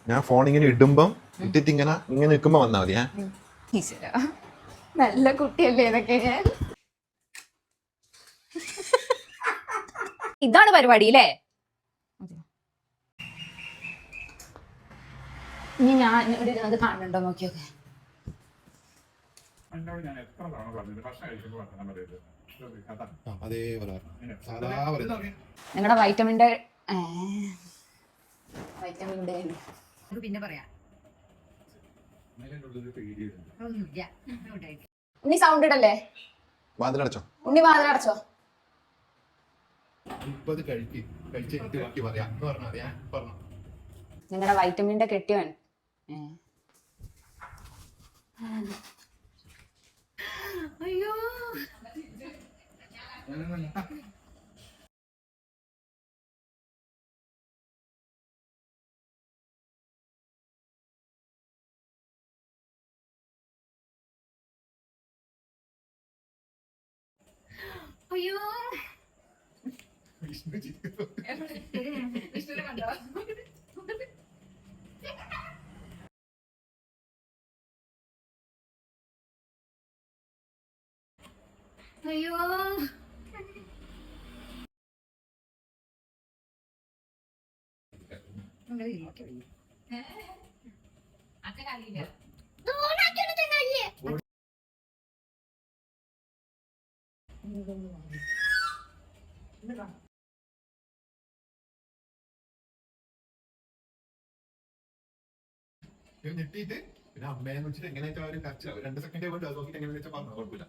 ഞാൻ ഫോൺ ഇങ്ങനെ ഇടുമ്പം ഇട്ടിട്ട് ഇങ്ങനെ ഇങ്ങനെ നിൽക്കുമ്പോ വന്നാ മതി. നല്ല കുട്ടിയല്ലേ ഇതൊക്കെ. ഇതാണ് പരിപാടി അല്ലേ? ഇനി ഞാൻ ഇവിടെ ഇരുന്നത് കാണുന്നുണ്ടോ നോക്കിയൊക്കെ. നിങ്ങളുടെ വൈറ്റമിൻ്റെ പിന്നെ പറയാം. ഉണ്ണി സൗണ്ട് ഇടല്ലേ? വാതിലടച്ചോ? ഉണ്ണി വാതിലടച്ചോ? നിങ്ങളുടെ വൈറ്റമിൻ്റെ കെട്ടിയവൻ അയ്യോ അയ്യോ അയ്യോ ഞെട്ടിയിട്ട് പിന്നെ അമ്മേനെ വെച്ചിട്ട് എങ്ങനെയാ ഒരു 2 സെക്കൻഡ് കൊണ്ട് നോക്കിട്ട് എങ്ങനെ വെച്ചാൽ പറഞ്ഞു കുഴപ്പമില്ല.